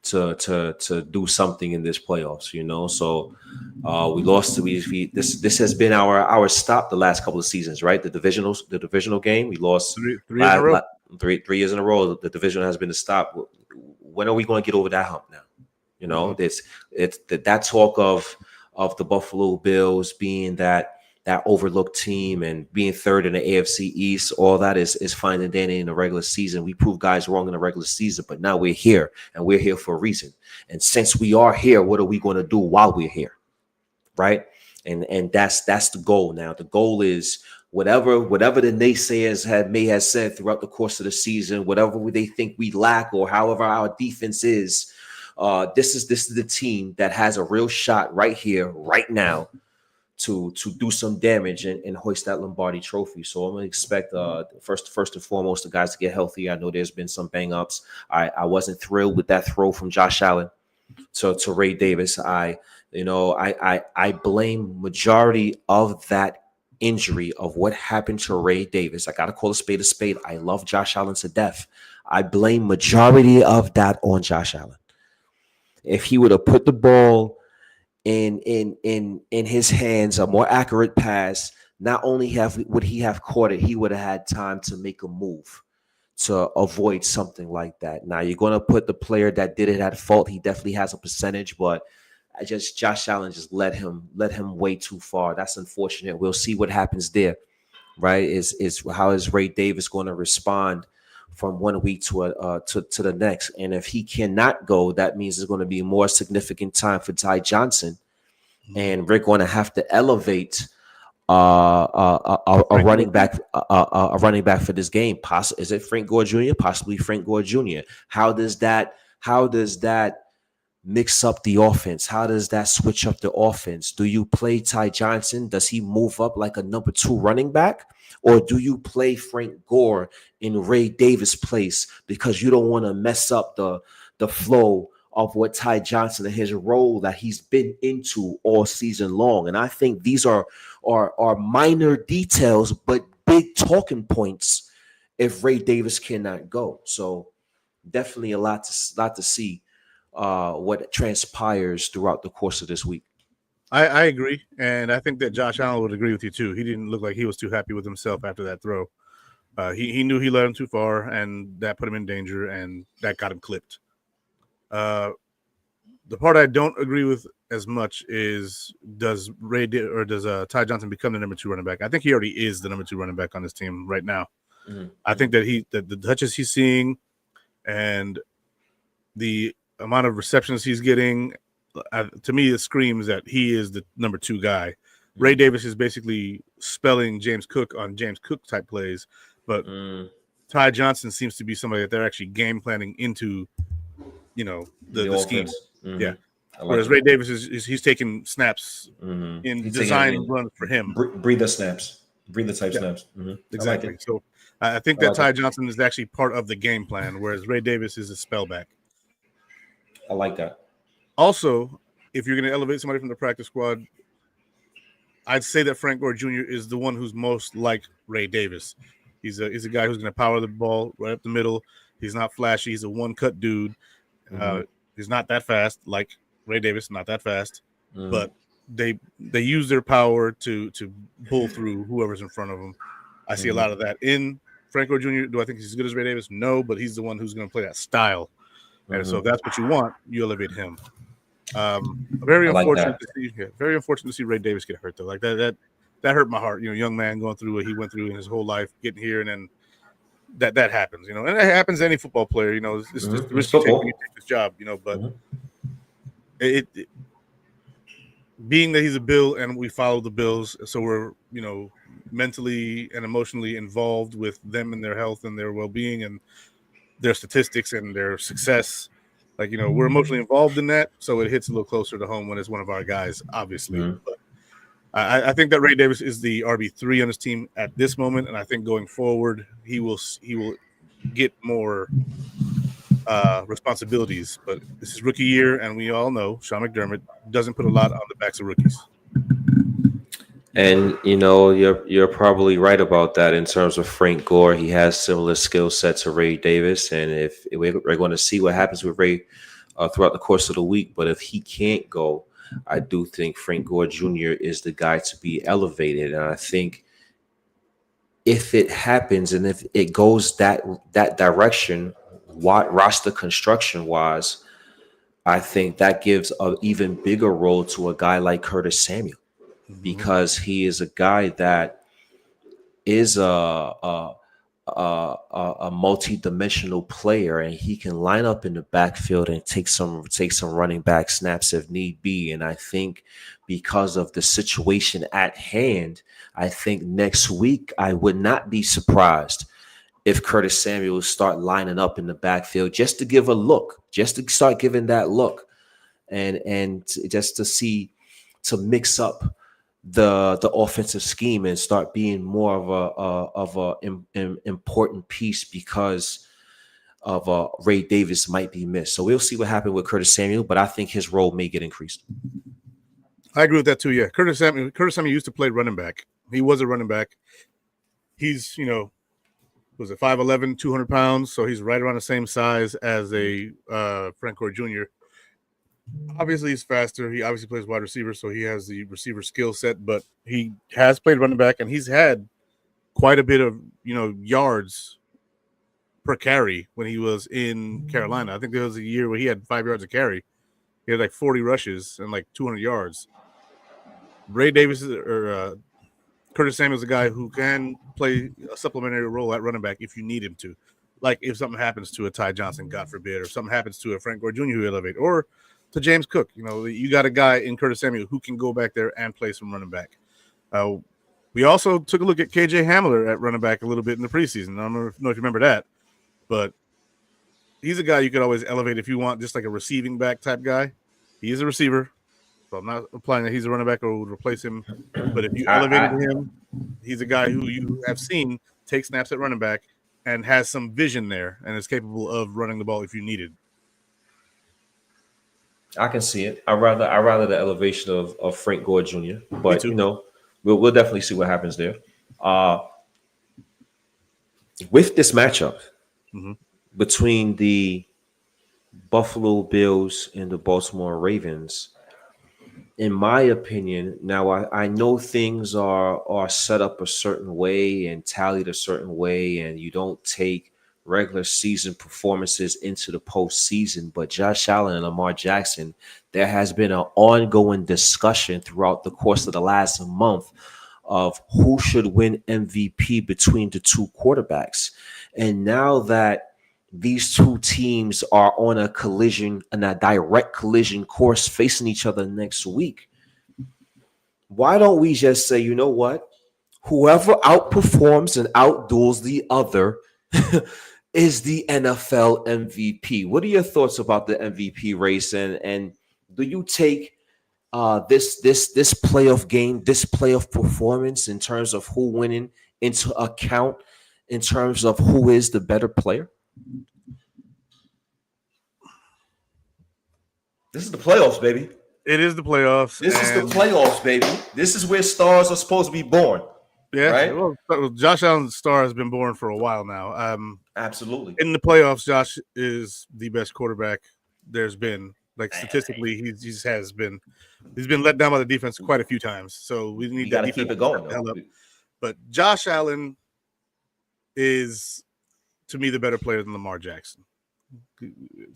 Speaker 2: to do something in this playoffs, So we lost. This has been our stop the last couple of seasons, right? The divisional game we lost
Speaker 1: three years in a row.
Speaker 2: 3 years in a row. The division has been the stop. When are we going to get over that hump now? It's that talk of the Buffalo Bills being that overlooked team and being third in the AFC East. All that is fine and dandy in the regular season. We proved guys wrong in the regular season, but now we're here, and we're here for a reason. And since we are here, what are we going to do while we're here, right? And that's the goal now. The goal is whatever the naysayers may have said throughout the course of the season, whatever they think we lack, or however our defense is. This is the team that has a real shot right here, right now, to do some damage and hoist that Lombardi Trophy. So I'm gonna expect first and foremost the guys to get healthy. I know there's been some bang ups. I wasn't thrilled with that throw from Josh Allen to Ray Davis. I blame majority of that injury of what happened to Ray Davis. I gotta call a spade a spade. I love Josh Allen to death. I blame majority of that on Josh Allen. If he would have put the ball in his hands, a more accurate pass, not only would he have caught it, he would have had time to make a move to avoid something like that. Now you're going to put the player that did it at fault. He definitely has a percentage, but Josh Allen just let him way too far. That's unfortunate. We'll see what happens there, right? Is how is Ray Davis going to respond from 1 week to the next? And if he cannot go, that means there's going to be more significant time for Ty Johnson, and we're going to have to elevate a running back for this game. Is it Frank Gore Jr.? Possibly Frank Gore Jr. How does that mix up the offense? How does that switch up the offense? Do you play Ty Johnson? Does he move up like a number 2 running back? Or do you play Frank Gore in Ray Davis' place because you don't want to mess up the flow of what Ty Johnson and his role that he's been into all season long? And I think these are minor details, but big talking points if Ray Davis cannot go. So definitely a lot to see what transpires throughout the course of this week.
Speaker 1: I agree, and I think that Josh Allen would agree with you too. He didn't look like he was too happy with himself after that throw. He knew he led him too far, and that put him in danger, and that got him clipped. The part I don't agree with as much is does Ty Johnson become the number 2 running back? I think he already is the number 2 running back on this team right now.
Speaker 2: Mm-hmm.
Speaker 1: I think that the touches he's seeing and the amount of receptions he's getting, to me, it screams that he is the number 2 guy. Mm-hmm. Ray Davis is basically spelling James Cook on James Cook type plays, but Ty Johnson seems to be somebody that they're actually game planning into, the scheme.
Speaker 2: Mm-hmm.
Speaker 1: Yeah. Whereas Ray Davis he's taking snaps
Speaker 2: in
Speaker 1: design runs for him.
Speaker 2: Breather snaps. Breather type snaps. Mm-hmm.
Speaker 1: Exactly. So I think that Ty Johnson is actually part of the game plan, whereas Ray Davis is a spellback.
Speaker 2: I like that.
Speaker 1: Also, if you're going to elevate somebody from the practice squad, I'd say that Frank Gore Jr. is the one who's most like Ray Davis. He's a guy who's going to power the ball right up the middle. He's not flashy. He's a one-cut dude. Mm-hmm. He's not that fast like Ray Davis, not that fast. Mm-hmm. But they use their power to pull through whoever's in front of them. I see a lot of that in Frank Gore Jr. Do I think he's as good as Ray Davis? No, but he's the one who's going to play that style. And so if that's what you want, you elevate him. Very unfortunate to see Ray Davis get hurt though. Like that hurt my heart. Young man going through what he went through in his whole life, getting here, and then that happens. And it happens to any football player. It's just the risk you take when you take this job. But it being that he's a Bill and we follow the Bills, so we're mentally and emotionally involved with them and their health and their well-being and their statistics and their success. Like, we're emotionally involved in that, so it hits a little closer to home when it's one of our guys, obviously. Mm-hmm. But I think that Ray Davis is the RB3 on his team at this moment, and I think going forward he will get more responsibilities. But this is rookie year, and we all know Sean McDermott doesn't put a lot on the backs of rookies.
Speaker 2: And you're probably right about that in terms of Frank Gore. He has similar skill set to Ray Davis, and if we're going to see what happens with Ray throughout the course of the week, but if he can't go, I do think Frank Gore Jr. is the guy to be elevated, and I think if it happens and if it goes that direction, roster construction wise, I think that gives an even bigger role to a guy like Curtis Samuel. Because he is a guy that is a multi-dimensional player, and he can line up in the backfield and take some running back snaps if need be. And I think because of the situation at hand, I think next week I would not be surprised if Curtis Samuel start lining up in the backfield just to give a look, just to start giving that look, and just to mix up the offensive scheme and start being more of an important piece because of Ray Davis might be missed. So we'll see what happened with Curtis Samuel, but I think his role may get increased.
Speaker 1: I agree with that too. Yeah, Curtis Samuel used to play running back. He was a running back. He's was it 5'11", 200 pounds, so he's right around the same size as a Frank Gore Jr. Obviously, he's faster. He obviously plays wide receiver, so he has the receiver skill set. But he has played running back, and he's had quite a bit of yards per carry when he was in Carolina. I think there was a year where he had 5 yards a carry. He had like 40 rushes and like 200 yards. Ray Davis or Curtis Samuel is a guy who can play a supplementary role at running back if you need him to. Like if something happens to a Ty Johnson, God forbid, or something happens to a Frank Gore Jr. who elevate, or to James Cook. You got a guy in Curtis Samuel who can go back there and play some running back. We also took a look at KJ Hamler at running back a little bit in the preseason. I don't know if you remember that, but he's a guy you could always elevate if you want, just like a receiving back type guy. He is a receiver, so I'm not implying that he's a running back or would replace him. But if you elevated him, he's a guy who you have seen take snaps at running back and has some vision there and is capable of running the ball if you needed.
Speaker 2: I can see it. I rather the elevation of Frank Gore Jr. But we'll definitely see what happens there. With this matchup between the Buffalo Bills and the Baltimore Ravens, in my opinion, now I know things are set up a certain way and tallied a certain way, and you don't take regular season performances into the postseason. But Josh Allen and Lamar Jackson, there has been an ongoing discussion throughout the course of the last month of who should win MVP between the two quarterbacks. And now that these two teams are on a direct collision course facing each other next week, why don't we just say, you know what? Whoever outperforms and outduels the other is the NFL MVP. What are your thoughts about the MVP race? And do you take this playoff game, this playoff performance in terms of who winning into account in terms of who is the better player? This is the playoffs, baby.
Speaker 1: It is the playoffs.
Speaker 2: This is the playoffs, baby. This is where stars are supposed to be born.
Speaker 1: Yeah,
Speaker 2: right.
Speaker 1: Well, Josh Allen's star has been born for a while now.
Speaker 2: Absolutely.
Speaker 1: In the playoffs, Josh is the best quarterback there's been. Like statistically, he's been let down by the defense quite a few times. So we need
Speaker 2: to keep it going.
Speaker 1: But Josh Allen is, to me, the better player than Lamar Jackson.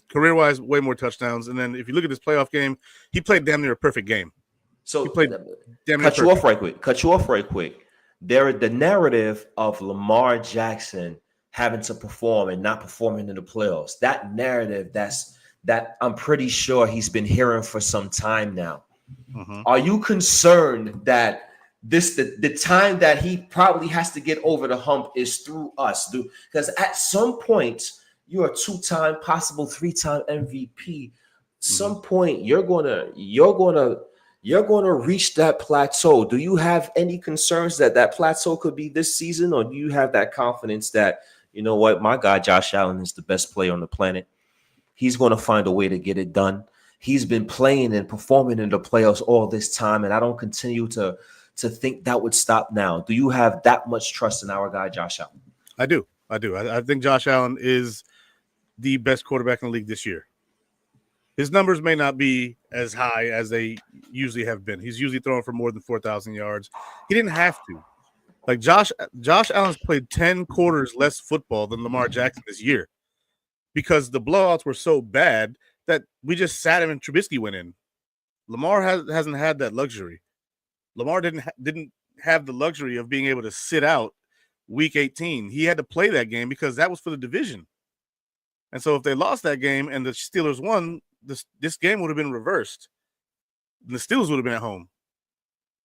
Speaker 1: Career-wise, way more touchdowns. And then if you look at this playoff game, he played damn near a perfect game.
Speaker 2: So he played cut you off right quick. The narrative of Lamar Jackson having to perform and not performing in the playoffs, that narrative that I'm pretty sure he's been hearing for some time now. Mm-hmm. Are you concerned that the time that he probably has to get over the hump is through us? Because at some point, you're a 2-time, possible 3-time MVP. Some point you're gonna reach that plateau. Do you have any concerns that plateau could be this season, or do you have that confidence that, you know what, my guy Josh Allen is the best player on the planet? He's going to find a way to get it done. He's been playing and performing in the playoffs all this time, and I don't continue to think that would stop now. Do you have that much trust in our guy Josh Allen?
Speaker 1: I do. I think Josh Allen is the best quarterback in the league this year. His numbers may not be as high as they usually have been. He's usually throwing for more than 4,000 yards. He didn't have to. Like Josh Allen's played 10 quarters less football than Lamar Jackson this year because the blowouts were so bad that we just sat him and Trubisky went in. Lamar hasn't had that luxury. Lamar didn't have the luxury of being able to sit out week 18. He had to play that game because that was for the division. And so if they lost that game and the Steelers won, this game would have been reversed. The Steelers would have been at home.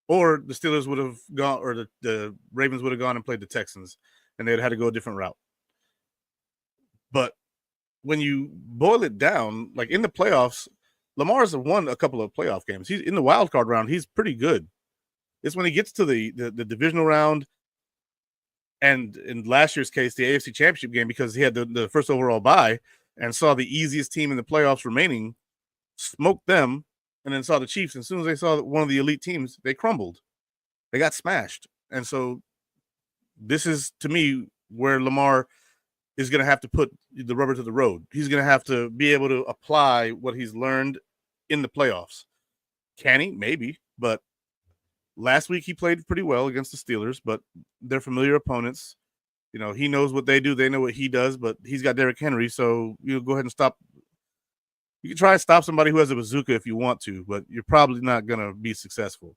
Speaker 1: Or the Steelers would have gone, or the Ravens would have gone and played the Texans, and they'd had to go a different route. But when you boil it down, like in the playoffs, Lamar's won a couple of playoff games. He's in the wildcard round. He's pretty good. It's when he gets to the divisional round, and in last year's case, the AFC Championship game, because he had the first overall bye and saw the easiest team in the playoffs remaining, smoked them, and then saw the Chiefs. As soon as they saw one of the elite teams, they crumbled. They got smashed. And so this is, to me, where Lamar is going to have to put the rubber to the road. He's going to have to be able to apply what he's learned in the playoffs. Can he? Maybe. But last week he played pretty well against the Steelers, but they're familiar opponents. You know, he knows what they do. They know what he does, but he's got Derrick Henry. So you go ahead and stop. You can try and stop somebody who has a bazooka if you want to, but you're probably not going to be successful.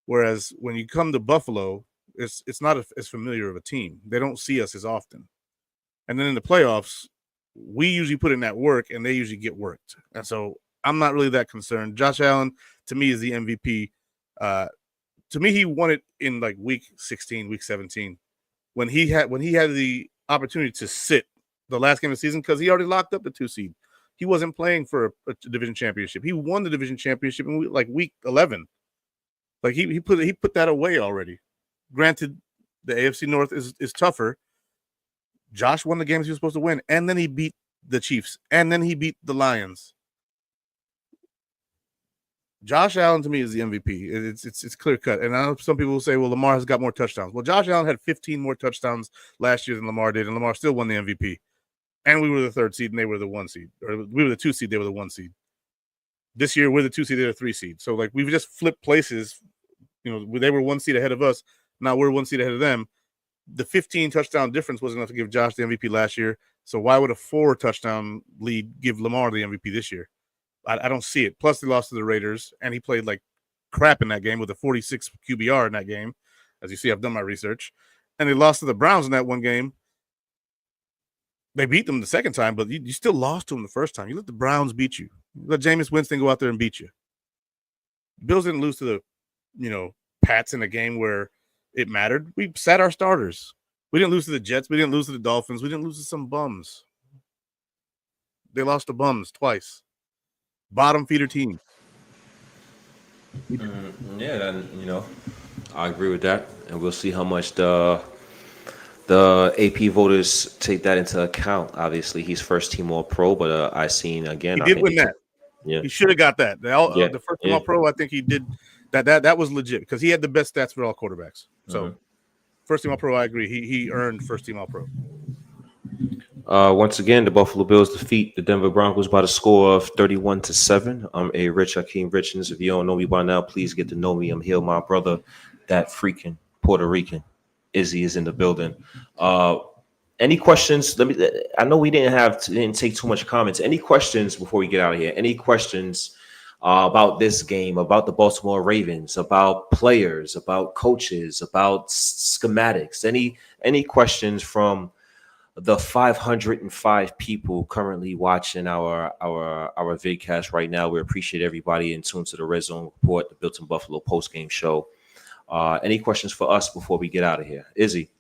Speaker 1: Whereas when you come to Buffalo, it's not as familiar of a team. They don't see us as often. And then in the playoffs, we usually put in that work, and they usually get worked. And so I'm not really that concerned. Josh Allen, to me, is the MVP. To me, he won it in like week 16, week 17, when he had the opportunity to sit the last game of the season because he already locked up the 2 seed. He wasn't playing for a division championship. He won the division championship in like week 11. Like he put that away already. Granted, the AFC North is tougher. Josh won the games he was supposed to win, and then he beat the Chiefs, and then he beat the Lions. Josh Allen, to me, is the MVP. It's clear cut. And I know some people will say, well, Lamar has got more touchdowns. Well, Josh Allen had 15 more touchdowns last year than Lamar did, and Lamar still won the MVP. And we were the 3rd seed, and they were the 1 seed. Or we were the 2 seed, they were the 1 seed. This year we're the 2 seed, they're the 3 seed. So like we've just flipped places. You know, they were 1 seed ahead of us. Now we're 1 seed ahead of them. The 15 touchdown difference wasn't enough to give Josh the MVP last year. So why would a 4 touchdown lead give Lamar the MVP this year? I don't see it. Plus, they lost to the Raiders, and he played like crap in that game with a 46 QBR in that game. As you see, I've done my research. And they lost to the Browns in that one game. They beat them the second time, but you still lost to them the first time. You let the Browns beat you. You let Jameis Winston go out there and beat you. Bills didn't lose to the, Pats in a game where it mattered. We sat our starters. We didn't lose to the Jets. We didn't lose to the Dolphins. We didn't lose to some bums. They lost to bums twice. Bottom feeder team.
Speaker 2: I agree with that, and we'll see how much the AP voters take that into account. Obviously, he's first team All Pro, but I seen again.
Speaker 1: He did win that.
Speaker 2: Yeah,
Speaker 1: he should have got that. The first team All Pro, I think he did. That was legit because he had the best stats for all quarterbacks. So, first team All Pro, I agree. He earned first team All Pro.
Speaker 2: Once again, the Buffalo Bills defeat the Denver Broncos by the score of 31-7. I'm a Rich Hakeem Richards. If you don't know me by now, please get to know me. I'm here, my brother, that freaking Puerto Rican. Izzy is in the building. Any questions? I know we didn't take too much comments. Any questions before we get out of here? Any questions about this game, about the Baltimore Ravens, about players, about coaches, about schematics? Any questions from the 505 people currently watching our vidcast right now? We appreciate everybody in tune to the Redzone Report, the Built in Buffalo post-game show. Any questions for us before we get out of here? Izzy,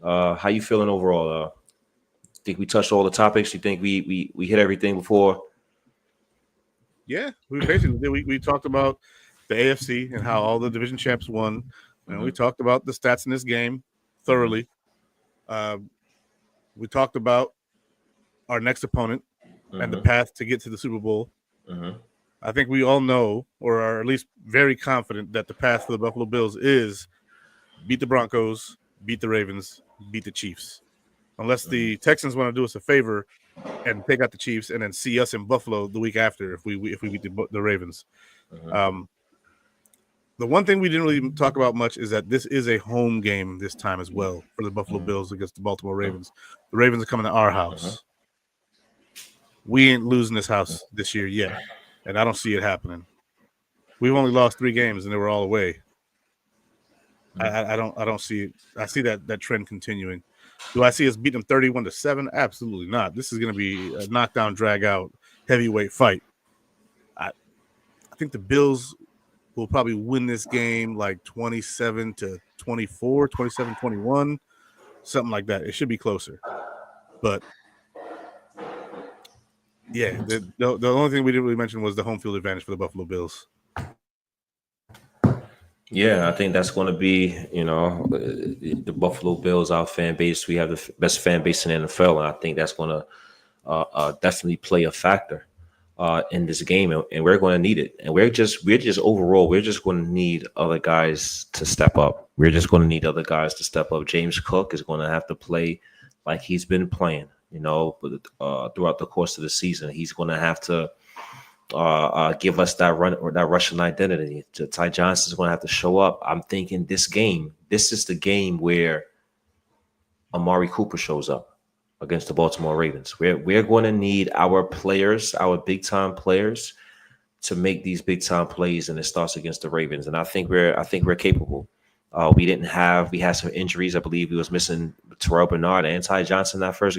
Speaker 2: how you feeling overall? Think we touched all the topics? You think we hit everything before?
Speaker 1: Yeah, we basically did. We talked about the AFC and how all the division champs won, and we talked about the stats in this game thoroughly. We talked about our next opponent and the path to get to the Super Bowl. I think we all know, or are at least very confident, that the path for the Buffalo Bills is beat the Broncos, beat the Ravens, beat the Chiefs. Unless the Texans want to do us a favor and take out the Chiefs and then see us in Buffalo the week after if we beat the Ravens. The one thing we didn't really talk about much is that this is a home game this time as well for the Buffalo Bills against the Baltimore Ravens. The Ravens are coming to our house. We ain't losing this house this year yet, and I don't see it happening. We've only lost 3 games, and they were all away. I don't see it. I see that trend continuing. Do I see us beat them 31-7? Absolutely not. This is going to be a knockdown, drag out, heavyweight fight. I think the Bills will probably win this game like 27-24, 27-21, something like that. It should be closer. But yeah, the only thing we didn't really mention was the home field advantage for the Buffalo Bills.
Speaker 2: Yeah, I think that's going to be, the Buffalo Bills, our fan base. We have the best fan base in the NFL, and I think that's going to definitely play a factor in this game, and we're going to need it. And we're just overall, we're just going to need other guys to step up. We're just going to need other guys to step up. James Cook is going to have to play like he's been playing, throughout the course of the season. He's going to have to give us that run or that Russian identity. Ty Johnson's going to have to show up. I'm thinking this is the game where Amari Cooper shows up against the Baltimore Ravens. We're going to need our players, our big time players, to make these big time plays, and it starts against the Ravens. And I think we're capable. We had some injuries. I believe we was missing Terrell Bernard and Ty Johnson that first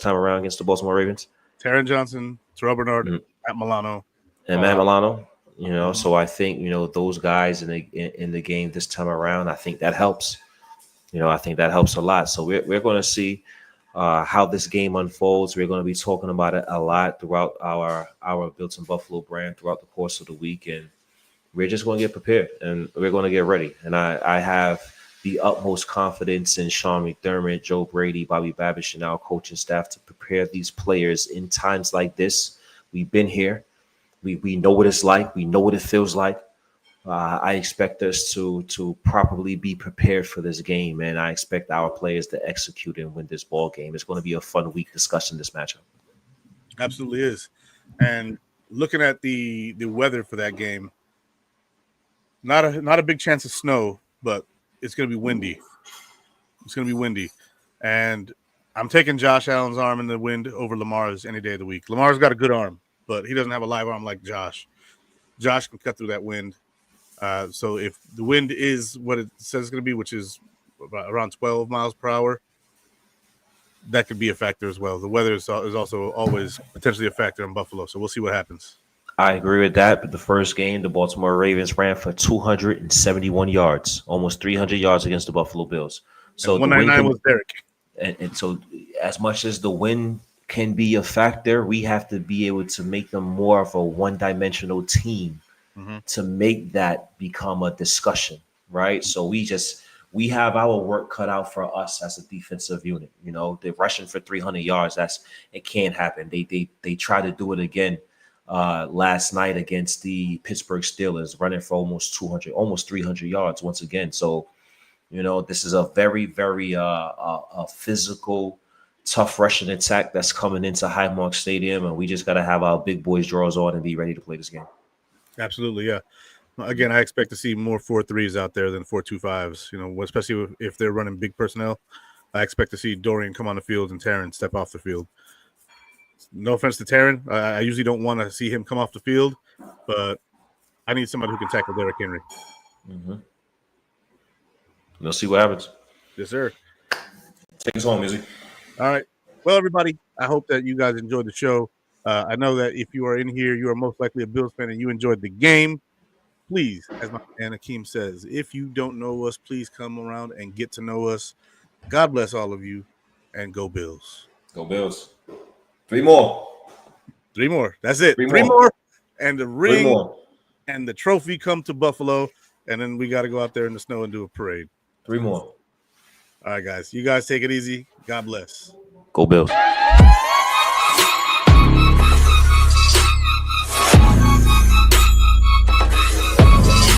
Speaker 2: time around against the Baltimore Ravens.
Speaker 1: Taron Johnson, Terrell Bernard, Matt Milano.
Speaker 2: Matt Milano, so I think, those guys in the game this time around, I think that helps. I think that helps a lot. So we're going to see how this game unfolds. We're going to be talking about it a lot throughout our Built in Buffalo brand throughout the course of the week. And we're just going to get prepared and we're going to get ready. And I have the utmost confidence in Sean McDermott, Joe Brady, Bobby Babish, and our coaching staff to prepare these players in times like this. We've been here. We know what it's like. We know what it feels like. I expect us to properly be prepared for this game, and I expect our players to execute and win this ball game. It's going to be a fun week discussing this matchup.
Speaker 1: Absolutely is. And looking at the weather for that game, not a big chance of snow, but it's going to be windy. It's going to be windy, and I'm taking Josh Allen's arm in the wind over Lamar's any day of the week. Lamar's got a good arm, but he doesn't have a live arm like Josh. Josh can cut through that wind. So if the wind is what it says it's going to be, which is around 12 miles per hour, that could be a factor as well. The weather is also always potentially a factor in Buffalo, so we'll see what happens.
Speaker 2: I agree with that. But the first game, the Baltimore Ravens ran for 271 yards, almost 300 yards against the Buffalo Bills. So
Speaker 1: and 199 was Derek.
Speaker 2: And so as much as the win can be a factor, we have to be able to make them more of a one-dimensional team to make that become a discussion, right? So we have our work cut out for us as a defensive unit. You know, they're rushing for 300 yards. It can't happen. They try to do it again last night against the Pittsburgh Steelers, running for almost 300 yards once again. So, you know, this is a very, very a physical, tough rushing attack that's coming into Highmark Stadium, and we just got to have our big boys drawers on and be ready to play this game.
Speaker 1: Absolutely, yeah. Again, I expect to see more 4-3s out there than 4-2-5s. You know, especially if they're running big personnel. I expect to see Dorian come on the field and Taron step off the field. No offense to Taron, I usually don't want to see him come off the field, but I need somebody who can tackle Derrick Henry.
Speaker 2: We'll see what happens.
Speaker 1: Yes, sir.
Speaker 2: Take us home, Izzy.
Speaker 1: All right. Well, everybody, I hope that you guys enjoyed the show. I know that if you are in here, you are most likely a Bills fan and you enjoyed the game. Please, as my man Akeem says, if you don't know us, please come around and get to know us. God bless all of you, and go Bills.
Speaker 2: Go Bills. 3 more.
Speaker 1: 3 more. That's it.
Speaker 2: 3
Speaker 1: more. And the ring
Speaker 2: 3 more.
Speaker 1: and the trophy come to Buffalo, and then we got to go out there in the snow and do a parade.
Speaker 2: 3 more.
Speaker 1: All right, guys. You guys take it easy. God bless.
Speaker 2: Go Bills.